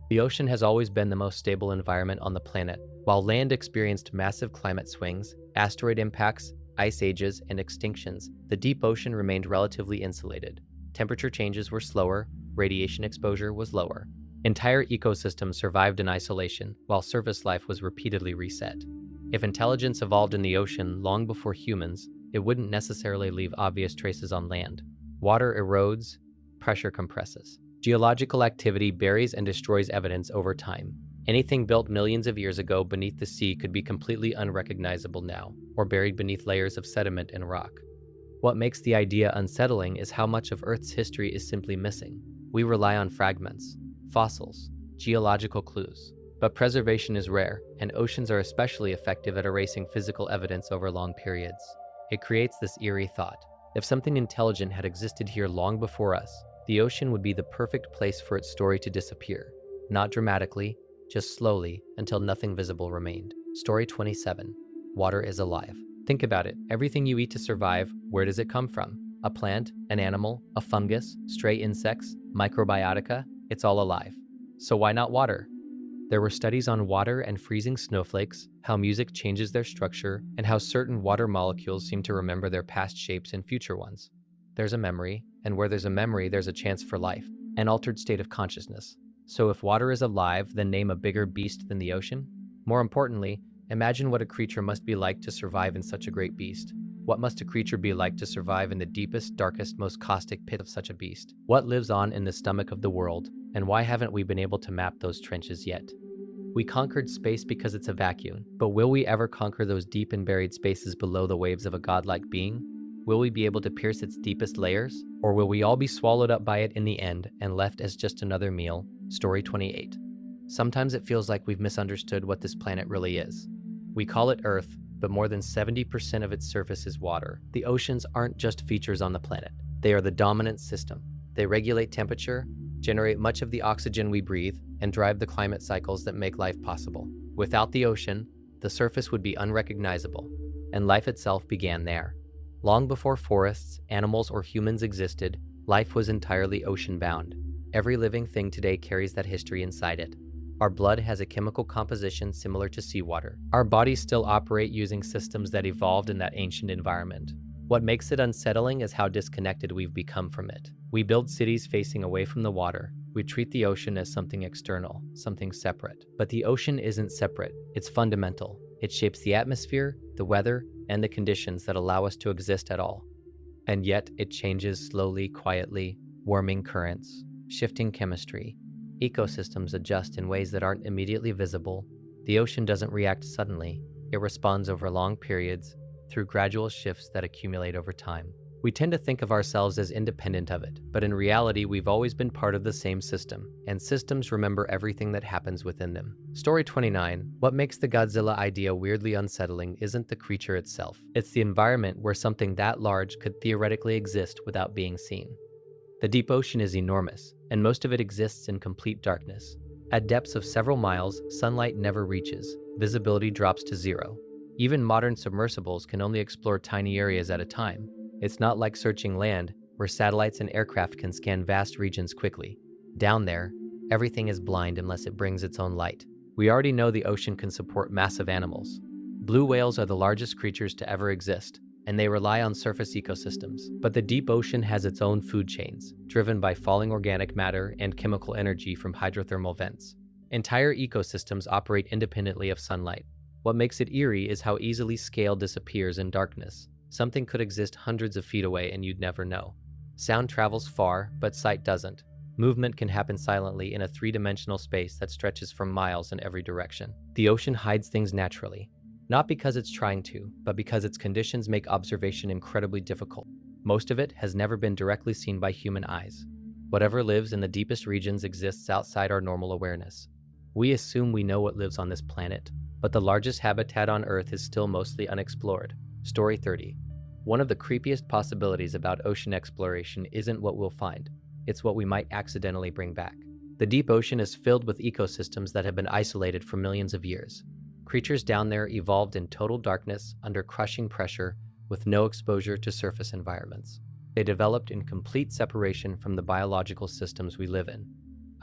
The ocean has always been the most stable environment on the planet. While land experienced massive climate swings, asteroid impacts, ice ages, and extinctions, the deep ocean remained relatively insulated. Temperature changes were slower, radiation exposure was lower. Entire ecosystems survived in isolation, while surface life was repeatedly reset. If intelligence evolved in the ocean long before humans, it wouldn't necessarily leave obvious traces on land. Water erodes, pressure compresses. Geological activity buries and destroys evidence over time. Anything built millions of years ago beneath the sea could be completely unrecognizable now, or buried beneath layers of sediment and rock. What makes the idea unsettling is how much of Earth's history is simply missing. We rely on fragments, fossils, geological clues. But preservation is rare, and oceans are especially effective at erasing physical evidence over long periods. It creates this eerie thought. If something intelligent had existed here long before us, the ocean would be the perfect place for its story to disappear. Not dramatically, just slowly, until nothing visible remained. Story 27. Water is alive. Think about it. Everything you eat to survive, where does it come from? A plant, an animal, a fungus, stray insects, microbiotica? It's all alive. So why not water? There were studies on water and freezing snowflakes, how music changes their structure, and how certain water molecules seem to remember their past shapes and future ones. There's a memory, and where there's a memory, there's a chance for life, an altered state of consciousness. So if water is alive, then name a bigger beast than the ocean? More importantly, imagine what a creature must be like to survive in such a great beast. What must a creature be like to survive in the deepest, darkest, most caustic pit of such a beast? What lives on in the stomach of the world, and why haven't we been able to map those trenches yet? We conquered space because it's a vacuum, but will we ever conquer those deep and buried spaces below the waves of a godlike being? Will we be able to pierce its deepest layers? Or will we all be swallowed up by it in the end and left as just another meal? Story 28. Sometimes it feels like we've misunderstood what this planet really is. We call it Earth, but more than 70% of its surface is water. The oceans aren't just features on the planet. They are the dominant system. They regulate temperature, generate much of the oxygen we breathe, and drive the climate cycles that make life possible. Without the ocean, the surface would be unrecognizable, and life itself began there. Long before forests, animals, or humans existed, life was entirely ocean-bound. Every living thing today carries that history inside it. Our blood has a chemical composition similar to seawater. Our bodies still operate using systems that evolved in that ancient environment. What makes it unsettling is how disconnected we've become from it. We build cities facing away from the water. We treat the ocean as something external, something separate. But the ocean isn't separate. It's fundamental. It shapes the atmosphere, the weather, and the conditions that allow us to exist at all. And yet, it changes slowly, quietly, warming currents, shifting chemistry. Ecosystems adjust in ways that aren't immediately visible. The ocean doesn't react suddenly. It responds over long periods, through gradual shifts that accumulate over time. We tend to think of ourselves as independent of it, but in reality, we've always been part of the same system, and systems remember everything that happens within them. Story 29. What makes the Godzilla idea weirdly unsettling isn't the creature itself. It's the environment where something that large could theoretically exist without being seen. The deep ocean is enormous, and most of it exists in complete darkness. At depths of several miles, sunlight never reaches. Visibility drops to zero. Even modern submersibles can only explore tiny areas at a time. It's not like searching land, where satellites and aircraft can scan vast regions quickly. Down there, everything is blind unless it brings its own light. We already know the ocean can support massive animals. Blue whales are the largest creatures to ever exist, and they rely on surface ecosystems. But the deep ocean has its own food chains, driven by falling organic matter and chemical energy from hydrothermal vents. Entire ecosystems operate independently of sunlight. What makes it eerie is how easily scale disappears in darkness. Something could exist hundreds of feet away and you'd never know. Sound travels far, but sight doesn't. Movement can happen silently in a three-dimensional space that stretches for miles in every direction. The ocean hides things naturally. Not because it's trying to, but because its conditions make observation incredibly difficult. Most of it has never been directly seen by human eyes. Whatever lives in the deepest regions exists outside our normal awareness. We assume we know what lives on this planet, but the largest habitat on Earth is still mostly unexplored. Story 30. One of the creepiest possibilities about ocean exploration isn't what we'll find. It's what we might accidentally bring back. The deep ocean is filled with ecosystems that have been isolated for millions of years. Creatures down there evolved in total darkness, under crushing pressure, with no exposure to surface environments. They developed in complete separation from the biological systems we live in.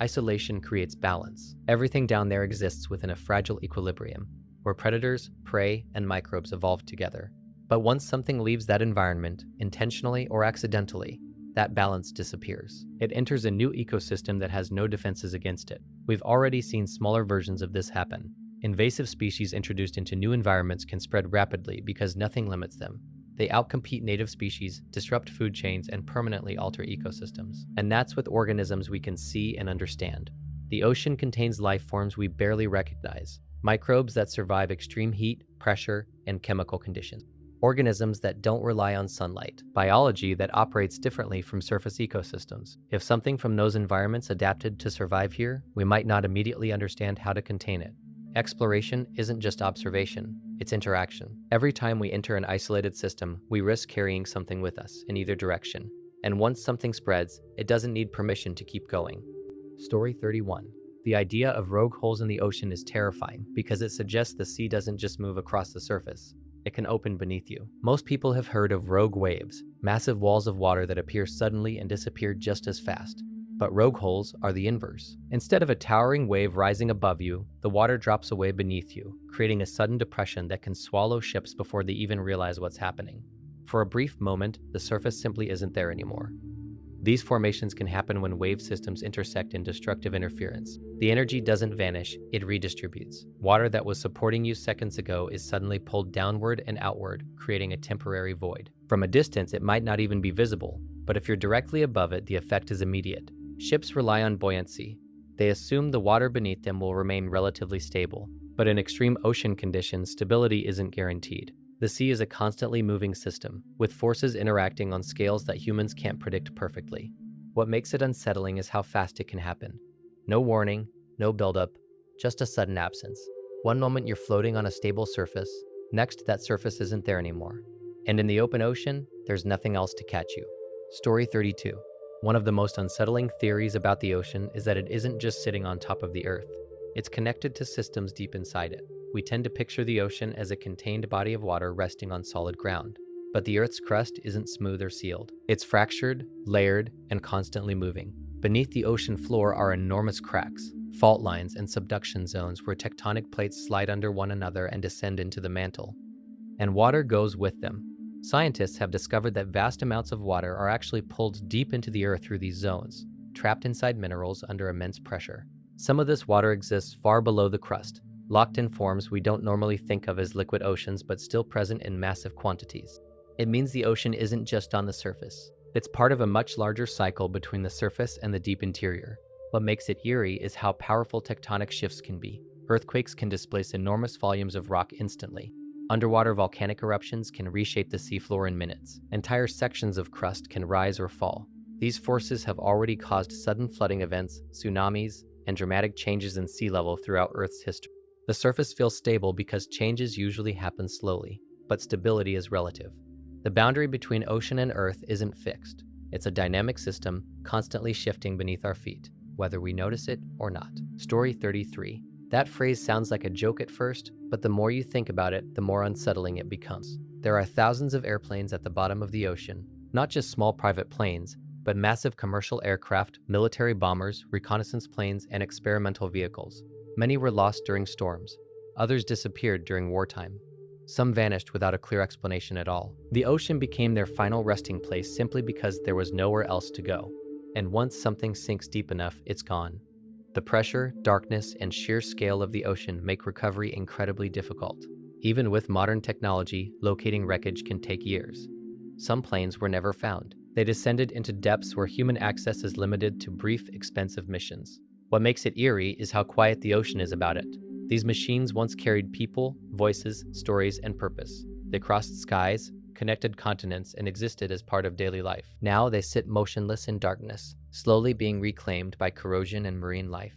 Isolation creates balance. Everything down there exists within a fragile equilibrium, where predators, prey, and microbes evolve together. But once something leaves that environment, intentionally or accidentally, that balance disappears. It enters a new ecosystem that has no defenses against it. We've already seen smaller versions of this happen. Invasive species introduced into new environments can spread rapidly because nothing limits them. They outcompete native species, disrupt food chains, and permanently alter ecosystems. And that's with organisms we can see and understand. The ocean contains life forms we barely recognize, microbes that survive extreme heat, pressure, and chemical conditions. Organisms that don't rely on sunlight, biology that operates differently from surface ecosystems. If something from those environments adapted to survive here, we might not immediately understand how to contain it. Exploration isn't just observation, it's interaction. Every time we enter an isolated system, we risk carrying something with us in either direction. And once something spreads, it doesn't need permission to keep going. Story 31. The idea of rogue holes in the ocean is terrifying because it suggests the sea doesn't just move across the surface. It can open beneath you. Most people have heard of rogue waves, massive walls of water that appear suddenly and disappear just as fast. But rogue holes are the inverse. Instead of a towering wave rising above you, the water drops away beneath you, creating a sudden depression that can swallow ships before they even realize what's happening. For a brief moment, the surface simply isn't there anymore. These formations can happen when wave systems intersect in destructive interference. The energy doesn't vanish, it redistributes. Water that was supporting you seconds ago is suddenly pulled downward and outward, creating a temporary void. From a distance, it might not even be visible, but if you're directly above it, the effect is immediate. Ships rely on buoyancy. They assume the water beneath them will remain relatively stable. But in extreme ocean conditions, stability isn't guaranteed. The sea is a constantly moving system, with forces interacting on scales that humans can't predict perfectly. What makes it unsettling is how fast it can happen. No warning, no buildup, just a sudden absence. One moment you're floating on a stable surface, next that surface isn't there anymore. And in the open ocean, there's nothing else to catch you. Story 32. One of the most unsettling theories about the ocean is that it isn't just sitting on top of the Earth. It's connected to systems deep inside it. We tend to picture the ocean as a contained body of water resting on solid ground. But the Earth's crust isn't smooth or sealed. It's fractured, layered, and constantly moving. Beneath the ocean floor are enormous cracks, fault lines, and subduction zones where tectonic plates slide under one another and descend into the mantle. And water goes with them. Scientists have discovered that vast amounts of water are actually pulled deep into the Earth through these zones, trapped inside minerals under immense pressure. Some of this water exists far below the crust, locked in forms we don't normally think of as liquid oceans but still present in massive quantities. It means the ocean isn't just on the surface. It's part of a much larger cycle between the surface and the deep interior. What makes it eerie is how powerful tectonic shifts can be. Earthquakes can displace enormous volumes of rock instantly. Underwater volcanic eruptions can reshape the seafloor in minutes. Entire sections of crust can rise or fall. These forces have already caused sudden flooding events, tsunamis, and dramatic changes in sea level throughout Earth's history. The surface feels stable because changes usually happen slowly, but stability is relative. The boundary between ocean and Earth isn't fixed. It's a dynamic system, constantly shifting beneath our feet, whether we notice it or not. Story 33. That phrase sounds like a joke at first, but the more you think about it, the more unsettling it becomes. There are thousands of airplanes at the bottom of the ocean, not just small private planes, but massive commercial aircraft, military bombers, reconnaissance planes, and experimental vehicles. Many were lost during storms. Others disappeared during wartime. Some vanished without a clear explanation at all. The ocean became their final resting place simply because there was nowhere else to go. And once something sinks deep enough, it's gone. The pressure, darkness, and sheer scale of the ocean make recovery incredibly difficult. Even with modern technology, locating wreckage can take years. Some planes were never found. They descended into depths where human access is limited to brief, expensive missions. What makes it eerie is how quiet the ocean is about it. These machines once carried people, voices, stories, and purpose. They crossed skies, connected continents, and existed as part of daily life. Now they sit motionless in darkness, slowly being reclaimed by corrosion and marine life.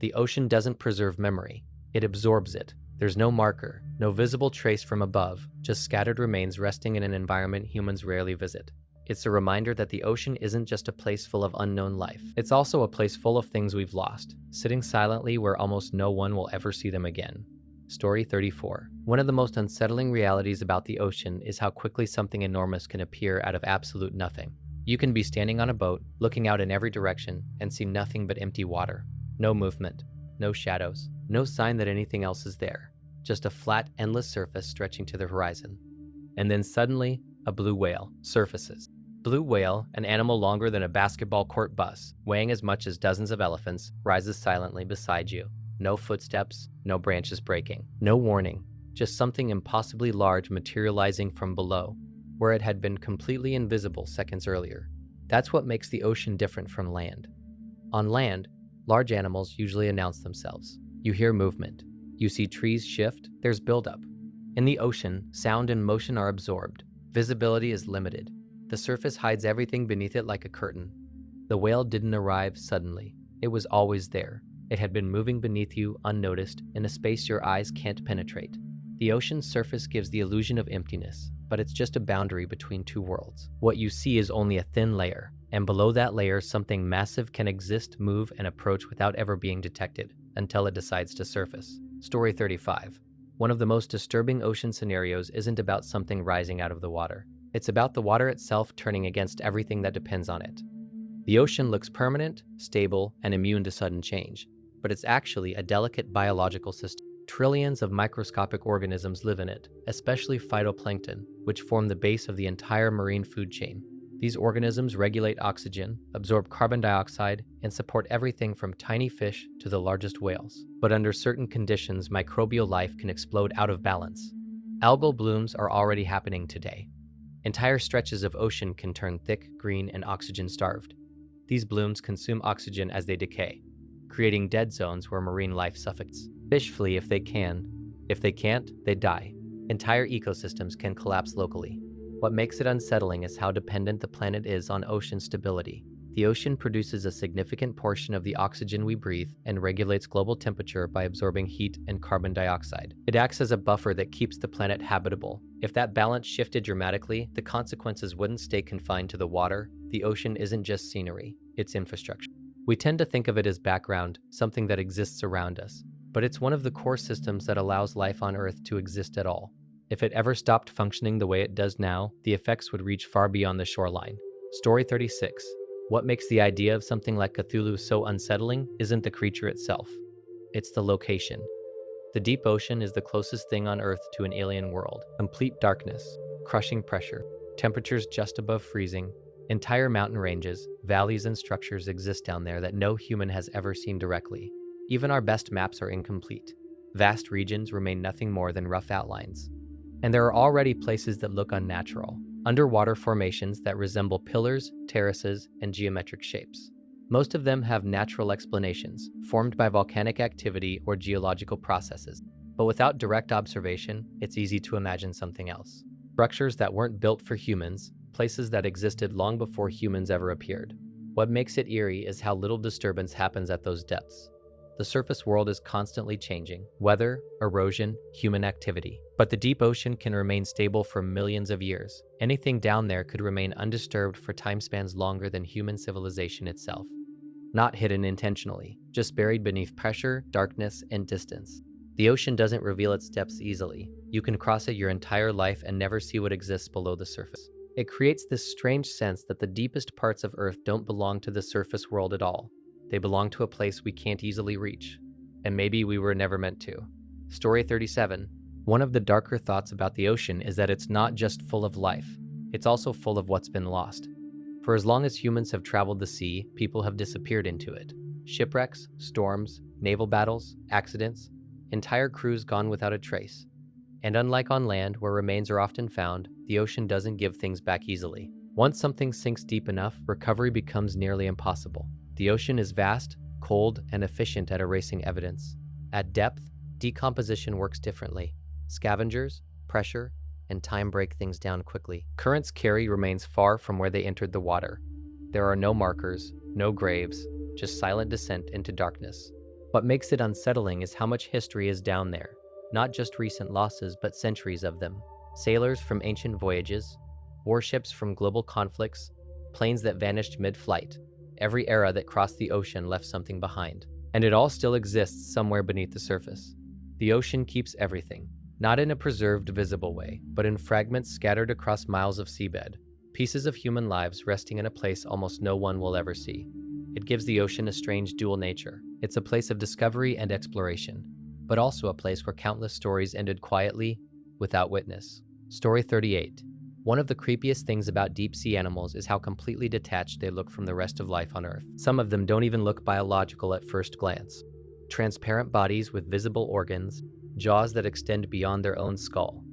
The ocean doesn't preserve memory. It absorbs it. There's no marker, no visible trace from above, just scattered remains resting in an environment humans rarely visit. It's a reminder that the ocean isn't just a place full of unknown life. It's also a place full of things we've lost, sitting silently where almost no one will ever see them again. Story 34. One of the most unsettling realities about the ocean is how quickly something enormous can appear out of absolute nothing. You can be standing on a boat, looking out in every direction, and see nothing but empty water. No movement, no shadows, no sign that anything else is there. Just a flat, endless surface stretching to the horizon. And then suddenly, a blue whale surfaces. Blue whale, an animal longer than a basketball court bus, weighing as much as dozens of elephants, rises silently beside you. No footsteps, no branches breaking, no warning, just something impossibly large materializing from below, where it had been completely invisible seconds earlier. That's what makes the ocean different from land. On land, large animals usually announce themselves. You hear movement. You see trees shift, there's buildup. In the ocean, sound and motion are absorbed. Visibility is limited. The surface hides everything beneath it like a curtain. The whale didn't arrive suddenly. It was always there. It had been moving beneath you, unnoticed, in a space your eyes can't penetrate. The ocean's surface gives the illusion of emptiness, but it's just a boundary between two worlds. What you see is only a thin layer, and below that layer, something massive can exist, move, and approach without ever being detected, until it decides to surface. Story 35. One of the most disturbing ocean scenarios isn't about something rising out of the water. It's about the water itself turning against everything that depends on it. The ocean looks permanent, stable, and immune to sudden change, but it's actually a delicate biological system. Trillions of microscopic organisms live in it, especially phytoplankton, which form the base of the entire marine food chain. These organisms regulate oxygen, absorb carbon dioxide, and support everything from tiny fish to the largest whales. But under certain conditions, microbial life can explode out of balance. Algal blooms are already happening today. Entire stretches of ocean can turn thick, green, and oxygen-starved. These blooms consume oxygen as they decay, creating dead zones where marine life suffocates. Fish flee if they can. If they can't, they die. Entire ecosystems can collapse locally. What makes it unsettling is how dependent the planet is on ocean stability. The ocean produces a significant portion of the oxygen we breathe and regulates global temperature by absorbing heat and carbon dioxide. It acts as a buffer that keeps the planet habitable. If that balance shifted dramatically, the consequences wouldn't stay confined to the water. The ocean isn't just scenery, it's infrastructure. We tend to think of it as background, something that exists around us, but it's one of the core systems that allows life on Earth to exist at all. If it ever stopped functioning the way it does now, the effects would reach far beyond the shoreline. Story 36. What makes the idea of something like Cthulhu so unsettling isn't the creature itself. It's the location. The deep ocean is the closest thing on Earth to an alien world. Complete darkness, crushing pressure, temperatures just above freezing. Entire mountain ranges, valleys, and structures exist down there that no human has ever seen directly. Even our best maps are incomplete. Vast regions remain nothing more than rough outlines. And there are already places that look unnatural, underwater formations that resemble pillars, terraces, and geometric shapes. Most of them have natural explanations, formed by volcanic activity or geological processes. But without direct observation, it's easy to imagine something else. Structures that weren't built for humans, places that existed long before humans ever appeared. What makes it eerie is how little disturbance happens at those depths. The surface world is constantly changing: weather, erosion, human activity. But the deep ocean can remain stable for millions of years. Anything down there could remain undisturbed for time spans longer than human civilization itself. Not hidden intentionally, just buried beneath pressure, darkness, and distance. The ocean doesn't reveal its depths easily. You can cross it your entire life and never see what exists below the surface. It creates this strange sense that the deepest parts of Earth don't belong to the surface world at all. They belong to a place we can't easily reach. And maybe we were never meant to. Story 37. One of the darker thoughts about the ocean is that it's not just full of life. It's also full of what's been lost. For as long as humans have traveled the sea, people have disappeared into it. Shipwrecks, storms, naval battles, accidents, entire crews gone without a trace. And unlike on land, where remains are often found, the ocean doesn't give things back easily. Once something sinks deep enough, recovery becomes nearly impossible. The ocean is vast, cold, and efficient at erasing evidence. At depth, decomposition works differently. Scavengers, pressure, and time break things down quickly. Currents carry remains far from where they entered the water. There are no markers, no graves, just silent descent into darkness. What makes it unsettling is how much history is down there. Not just recent losses, but centuries of them. Sailors from ancient voyages, warships from global conflicts, planes that vanished mid-flight. Every era that crossed the ocean left something behind. And it all still exists somewhere beneath the surface. The ocean keeps everything. Not in a preserved, visible way, but in fragments scattered across miles of seabed. Pieces of human lives resting in a place almost no one will ever see. It gives the ocean a strange dual nature. It's a place of discovery and exploration, but also a place where countless stories ended quietly, without witness. Story 38. One of the creepiest things about deep-sea animals is how completely detached they look from the rest of life on Earth. Some of them don't even look biological at first glance. Transparent bodies with visible organs, jaws that extend beyond their own skull,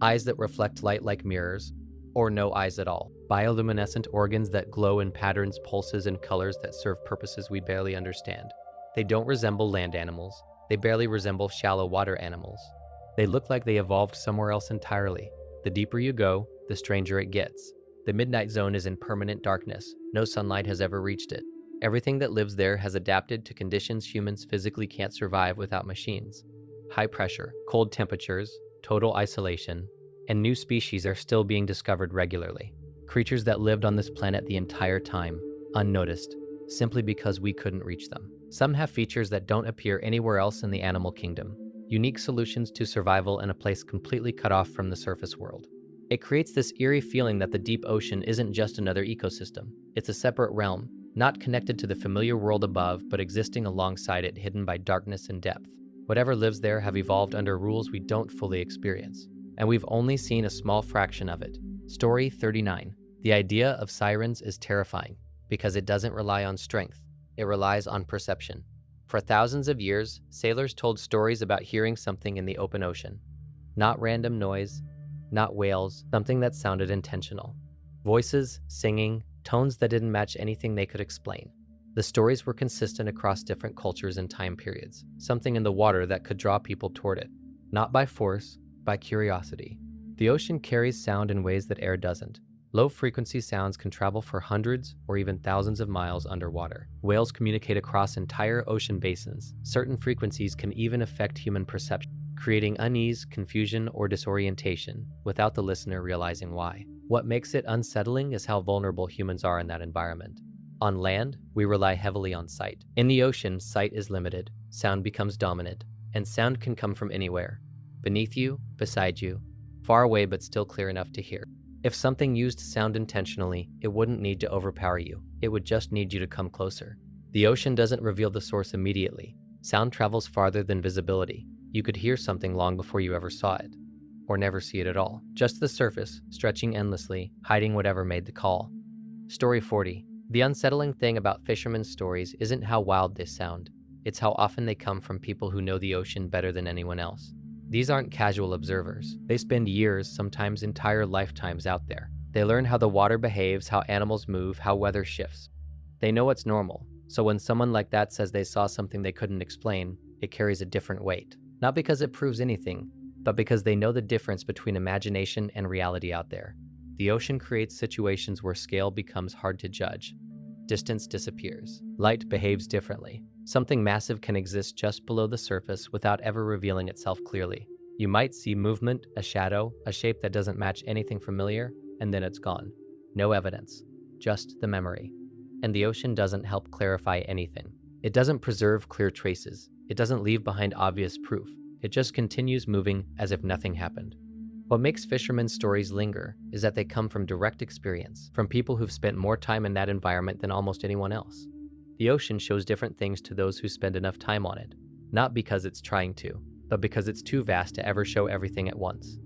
eyes that reflect light like mirrors, or no eyes at all, bioluminescent organs that glow in patterns, pulses, and colors that serve purposes we barely understand. They don't resemble land animals. They barely resemble shallow water animals. They look like they evolved somewhere else entirely. The deeper you go, the stranger it gets. The midnight zone is in permanent darkness. No sunlight has ever reached it. Everything that lives there has adapted to conditions humans physically can't survive without machines. High pressure, cold temperatures, total isolation, and new species are still being discovered regularly. Creatures that lived on this planet the entire time, unnoticed, simply because we couldn't reach them. Some have features that don't appear anywhere else in the animal kingdom. Unique solutions to survival in a place completely cut off from the surface world. It creates this eerie feeling that the deep ocean isn't just another ecosystem. It's a separate realm, not connected to the familiar world above, but existing alongside it, hidden by darkness and depth. Whatever lives there have evolved under rules we don't fully experience, and we've only seen a small fraction of it. Story 39. The idea of sirens is terrifying because it doesn't rely on strength, it relies on perception. For thousands of years, sailors told stories about hearing something in the open ocean. Not random noise, not whales, something that sounded intentional. Voices, singing, tones that didn't match anything they could explain. The stories were consistent across different cultures and time periods, something in the water that could draw people toward it. Not by force, by curiosity. The ocean carries sound in ways that air doesn't. Low-frequency sounds can travel for hundreds or even thousands of miles underwater. Whales communicate across entire ocean basins. Certain frequencies can even affect human perception, creating unease, confusion, or disorientation without the listener realizing why. What makes it unsettling is how vulnerable humans are in that environment. On land, we rely heavily on sight. In the ocean, sight is limited, sound becomes dominant, and sound can come from anywhere. Beneath you, beside you, far away but still clear enough to hear. If something used sound intentionally, it wouldn't need to overpower you. It would just need you to come closer. The ocean doesn't reveal the source immediately. Sound travels farther than visibility. You could hear something long before you ever saw it, or never see it at all. Just the surface, stretching endlessly, hiding whatever made the call. Story 40. The unsettling thing about fishermen's stories isn't how wild they sound. It's how often they come from people who know the ocean better than anyone else. These aren't casual observers. They spend years, sometimes entire lifetimes out there. They learn how the water behaves, how animals move, how weather shifts. They know what's normal, so when someone like that says they saw something they couldn't explain, it carries a different weight. Not because it proves anything, but because they know the difference between imagination and reality out there. The ocean creates situations where scale becomes hard to judge. Distance disappears. Light behaves differently. Something massive can exist just below the surface without ever revealing itself clearly. You might see movement, a shadow, a shape that doesn't match anything familiar, and then it's gone. No evidence, just the memory. And the ocean doesn't help clarify anything. It doesn't preserve clear traces. It doesn't leave behind obvious proof. It just continues moving as if nothing happened. What makes fishermen's stories linger is that they come from direct experience, from people who've spent more time in that environment than almost anyone else. The ocean shows different things to those who spend enough time on it, not because it's trying to, but because it's too vast to ever show everything at once.